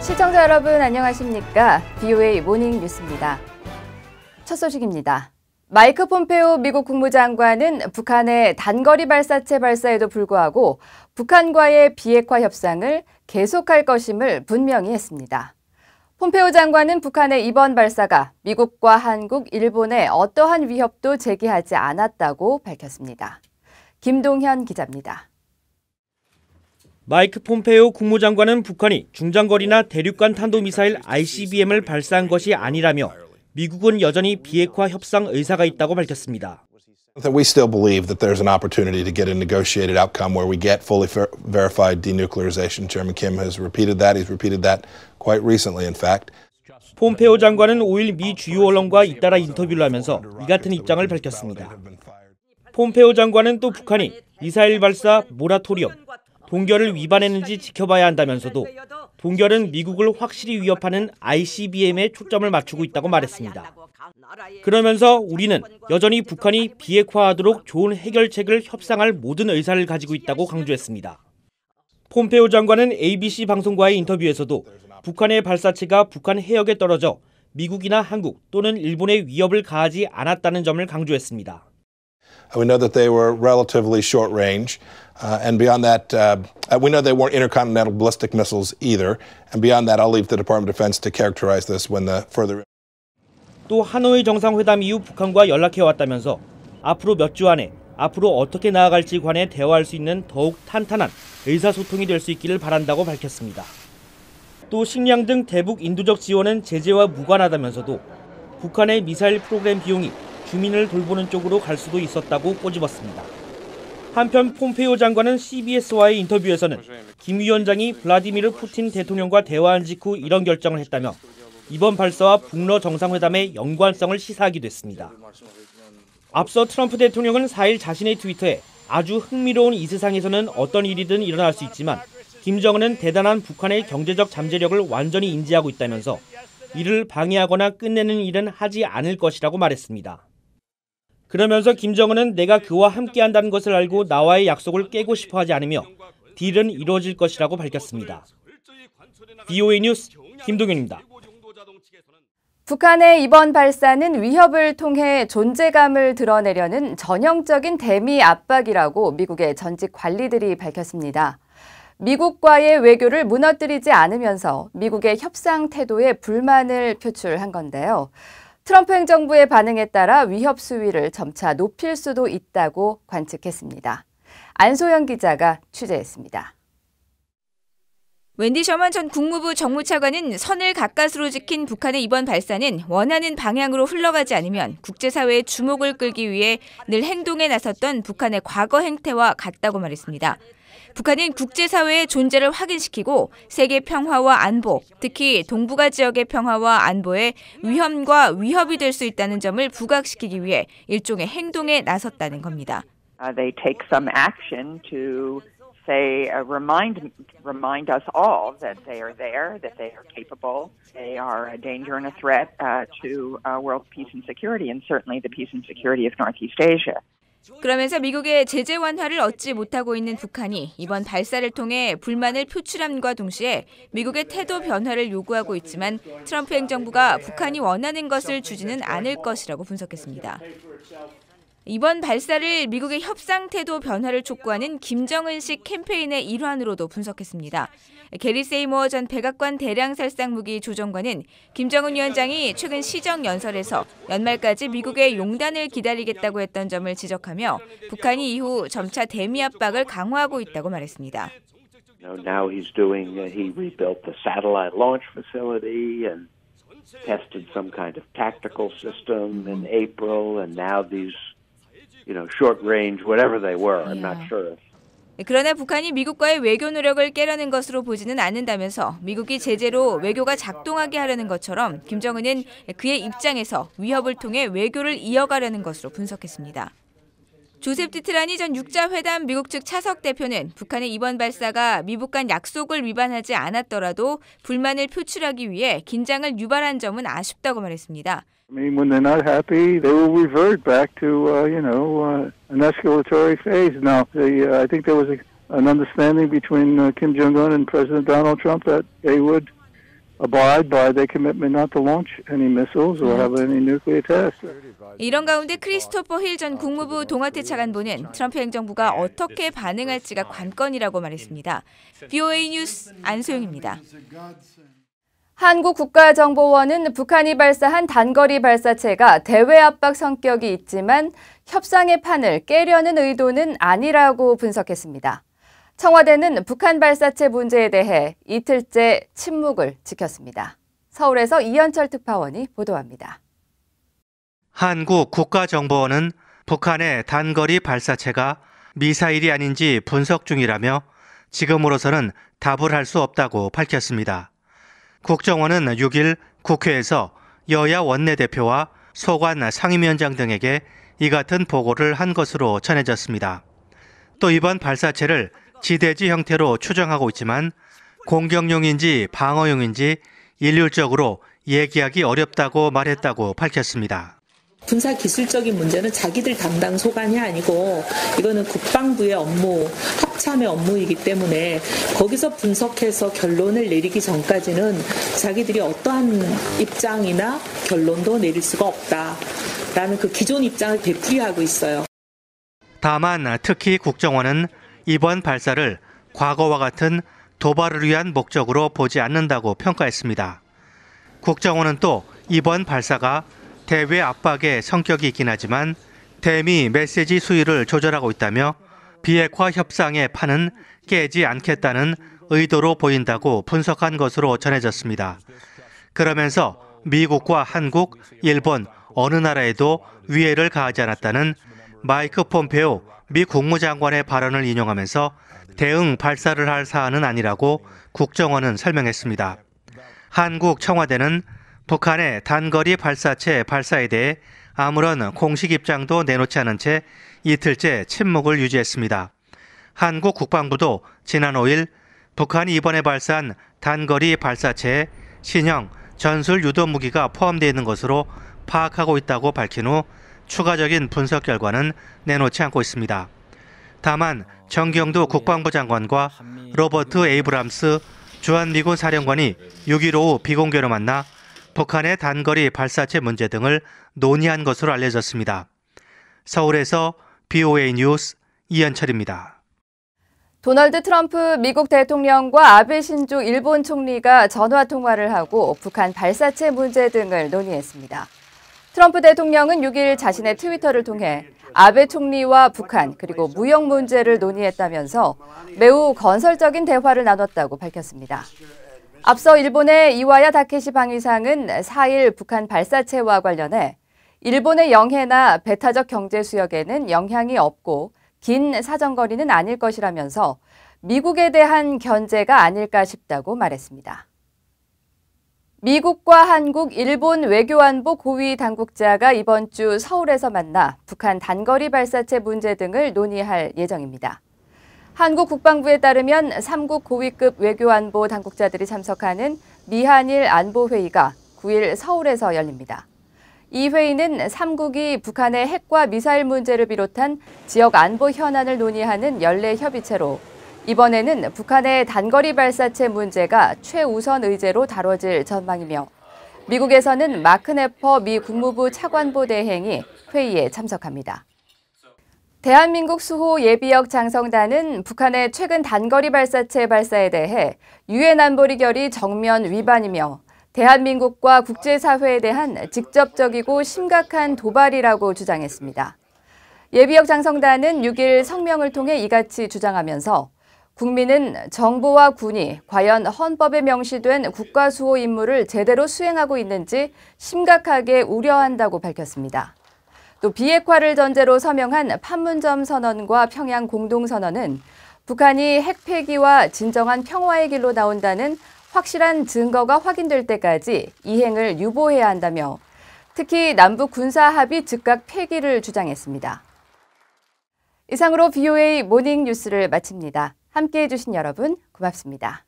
시청자 여러분 안녕하십니까? VOA 모닝 뉴스입니다. 첫 소식입니다. 마이크 폼페오 미국 국무장관은 북한의 단거리 발사체 발사에도 불구하고 북한과의 비핵화 협상을 계속할 것임을 분명히 했습니다. 폼페오 장관은 북한의 이번 발사가 미국과 한국, 일본에 어떠한 위협도 제기하지 않았다고 밝혔습니다. 김동현 기자입니다. 마이크 폼페오 국무장관은 북한이 중장거리나 대륙간 탄도미사일 ICBM을 발사한 것이 아니라며 미국은 여전히 비핵화 협상 의사가 있다고 밝혔습니다. We still believe that there's an opportunity to get a negotiated outcome where we get fully verified denuclearization. Chairman Kim has repeated that. He's repeated that quite recently, in fact. 폼페오 장관은 5일 미 주요 언론과 잇따라 인터뷰를 하면서 이 같은 입장을 밝혔습니다. 폼페오 장관은 또 북한이 미사일 발사 모라토리엄, 동결을 위반했는지 지켜봐야 한다면서도 동결은 미국을 확실히 위협하는 ICBM에 초점을 맞추고 있다고 말했습니다. 그러면서 우리는 여전히 북한이 비핵화하도록 좋은 해결책을 협상할 모든 의사를 가지고 있다고 강조했습니다. 폼페오 장관은 ABC 방송과의 인터뷰에서도 북한의 발사체가 북한 해역에 떨어져 미국이나 한국 또는 일본의 위협을 가하지 않았다는 점을 강조했습니다. We know that they were relatively short range, and beyond that, we know they weren't intercontinental ballistic missiles either. And beyond that, I'll leave the Department of Defense to characterize this when the further. 또 하노이 정상회담 이후 북한과 연락해왔다면서 앞으로 몇 주 안에 앞으로 어떻게 나아갈지 관해 대화할 수 있는 더욱 탄탄한 의사소통이 될 수 있기를 바란다고 밝혔습니다. 또 식량 등 대북 인도적 지원은 제재와 무관하다면서도 북한의 미사일 프로그램 비용이 주민을 돌보는 쪽으로 갈 수도 있었다고 꼬집었습니다. 한편 폼페오 장관은 CBS와의 인터뷰에서는 김 위원장이 블라디미르 푸틴 대통령과 대화한 직후 이런 결정을 했다며 이번 발사와 북러 정상회담의 연관성을 시사하기도 했습니다. 앞서 트럼프 대통령은 4일 자신의 트위터에 아주 흥미로운 이 세상에서는 어떤 일이든 일어날 수 있지만 김정은은 대단한 북한의 경제적 잠재력을 완전히 인지하고 있다면서 이를 방해하거나 끝내는 일은 하지 않을 것이라고 말했습니다. 그러면서 김정은은 내가 그와 함께한다는 것을 알고 나와의 약속을 깨고 싶어 하지 않으며 딜은 이루어질 것이라고 밝혔습니다. VOA 뉴스 김동현입니다. 북한의 이번 발사는 위협을 통해 존재감을 드러내려는 전형적인 대미 압박이라고 미국의 전직 관리들이 밝혔습니다. 미국과의 외교를 무너뜨리지 않으면서 미국의 협상 태도에 불만을 표출한 건데요. 트럼프 행정부의 반응에 따라 위협 수위를 점차 높일 수도 있다고 관측했습니다. 안소영 기자가 취재했습니다. 웬디 셔먼 전 국무부 정무차관은 선을 가까스로 지킨 북한의 이번 발사는 원하는 방향으로 흘러가지 않으면 국제사회의 주목을 끌기 위해 늘 행동에 나섰던 북한의 과거 행태와 같다고 말했습니다. 북한은 국제사회의 존재를 확인시키고 세계 평화와 안보, 특히 동북아 지역의 평화와 안보에 위험과 위협이 될 수 있다는 점을 부각시키기 위해 일종의 행동에 나섰다는 겁니다. They take some action to say, remind us all that they are there, that they are capable, they are a danger and a threat to world peace and security, and certainly the peace and security of Northeast Asia. 그러면서 미국의 제재 완화를 얻지 못하고 있는 북한이 이번 발사를 통해 불만을 표출함과 동시에 미국의 태도 변화를 요구하고 있지만 트럼프 행정부가 북한이 원하는 것을 주지는 않을 것이라고 분석했습니다. 이번 발사를 미국의 협상 태도 변화를 촉구하는 김정은식 캠페인의 일환으로도 분석했습니다. 게리 세이모어 전 백악관 대량살상무기 조정관은 김정은 위원장이 최근 시정연설에서 연말까지 미국의 용단을 기다리겠다고 했던 점을 지적하며 북한이 이후 점차 대미 압박을 강화하고 있다고 말했습니다. Now he rebuilt the satellite launch facility and tested some kind of tactical system in April, and now these short range, whatever they were, I'm not sure. 그러나 북한이 미국과의 외교 노력을 깨려는 것으로 보지는 않는다면서 미국이 제재로 외교가 작동하게 하려는 것처럼 김정은은 그의 입장에서 위협을 통해 외교를 이어가려는 것으로 분석했습니다. 조셉 디트라니 전 육자회담 미국 측 차석 대표는 북한의 이번 발사가 미북 간 약속을 위반하지 않았더라도 불만을 표출하기 위해 긴장을 유발한 점은 아쉽다고 말했습니다. I mean, when they're not happy, they will revert back to, an escalatory phase. Now, I think there was an understanding between Kim Jong-un and President Donald Trump that they would abide by their commitment not to launch any missiles or have any nuclear tests. 이런 가운데 크리스토퍼 힐 전 국무부 동아태 차관보는 트럼프 행정부가 어떻게 반응할지가 관건이라고 말했습니다. VOA 뉴스 안소영입니다. 한국국가정보원은 북한이 발사한 단거리 발사체가 대외 압박 성격이 있지만 협상의 판을 깨려는 의도는 아니라고 분석했습니다. 청와대는 북한 발사체 문제에 대해 이틀째 침묵을 지켰습니다. 서울에서 이현철 특파원이 보도합니다. 한국국가정보원은 북한의 단거리 발사체가 미사일이 아닌지 분석 중이라며 지금으로서는 답을 할 수 없다고 밝혔습니다. 국정원은 6일 국회에서 여야 원내대표와 소관 상임위원장 등에게 이 같은 보고를 한 것으로 전해졌습니다. 또 이번 발사체를 지대지 형태로 추정하고 있지만 공격용인지 방어용인지 일률적으로 얘기하기 어렵다고 말했다고 밝혔습니다. 군사 기술적인 문제는 자기들 담당 소관이 아니고 이거는 국방부의 업무, 합참의 업무이기 때문에 거기서 분석해서 결론을 내리기 전까지는 자기들이 어떠한 입장이나 결론도 내릴 수가 없다라는 그 기존 입장을 되풀이하고 있어요. 다만 특히 국정원은 이번 발사를 과거와 같은 도발을 위한 목적으로 보지 않는다고 평가했습니다. 국정원은 또 이번 발사가 대외 압박의 성격이 있긴 하지만 대미 메시지 수위를 조절하고 있다며 비핵화 협상의 판은 깨지 않겠다는 의도로 보인다고 분석한 것으로 전해졌습니다. 그러면서 미국과 한국, 일본 어느 나라에도 위해를 가하지 않았다는 마이크 폼페오 미 국무장관의 발언을 인용하면서 대응 발사를 할 사안은 아니라고 국정원은 설명했습니다. 한국 청와대는 북한의 단거리 발사체 발사에 대해 아무런 공식 입장도 내놓지 않은 채 이틀째 침묵을 유지했습니다. 한국 국방부도 지난 5일 북한이 이번에 발사한 단거리 발사체에 신형 전술 유도 무기가 포함되어 있는 것으로 파악하고 있다고 밝힌 후 추가적인 분석 결과는 내놓지 않고 있습니다. 다만 정경두 국방부 장관과 로버트 에이브람스 주한미군 사령관이 6일 오후 비공개로 만나 북한의 단거리 발사체 문제 등을 논의한 것으로 알려졌습니다. 서울에서 VOA 뉴스 이현철입니다. 도널드 트럼프 미국 대통령과 아베 신조 일본 총리가 전화 통화를 하고 북한 발사체 문제 등을 논의했습니다. 트럼프 대통령은 6일 자신의 트위터를 통해 아베 총리와 북한 그리고 무역 문제를 논의했다면서 매우 건설적인 대화를 나눴다고 밝혔습니다. 앞서 일본의 이와야 다케시 방위상은 4일 북한 발사체와 관련해 일본의 영해나 배타적 경제 수역에는 영향이 없고 긴 사정거리는 아닐 것이라면서 미국에 대한 견제가 아닐까 싶다고 말했습니다. 미국과 한국, 일본 외교안보 고위 당국자가 이번 주 서울에서 만나 북한 단거리 발사체 문제 등을 논의할 예정입니다. 한국 국방부에 따르면 3국 고위급 외교안보 당국자들이 참석하는 미한일 안보회의가 9일 서울에서 열립니다. 이 회의는 3국이 북한의 핵과 미사일 문제를 비롯한 지역 안보 현안을 논의하는 연례 협의체로 이번에는 북한의 단거리 발사체 문제가 최우선 의제로 다뤄질 전망이며 미국에서는 마크 네퍼 미 국무부 차관보 대행이 회의에 참석합니다. 대한민국 수호 예비역 장성단은 북한의 최근 단거리 발사체 발사에 대해 유엔 안보리 결의 정면 위반이며 대한민국과 국제사회에 대한 직접적이고 심각한 도발이라고 주장했습니다. 예비역 장성단은 6일 성명을 통해 이같이 주장하면서 국민은 정부와 군이 과연 헌법에 명시된 국가수호 임무를 제대로 수행하고 있는지 심각하게 우려한다고 밝혔습니다. 또 비핵화를 전제로 서명한 판문점 선언과 평양 공동선언은 북한이 핵 폐기와 진정한 평화의 길로 나온다는 확실한 증거가 확인될 때까지 이행을 유보해야 한다며 특히 남북 군사 합의 즉각 폐기를 주장했습니다. 이상으로 VOA 모닝 뉴스를 마칩니다. 함께해 주신 여러분 고맙습니다.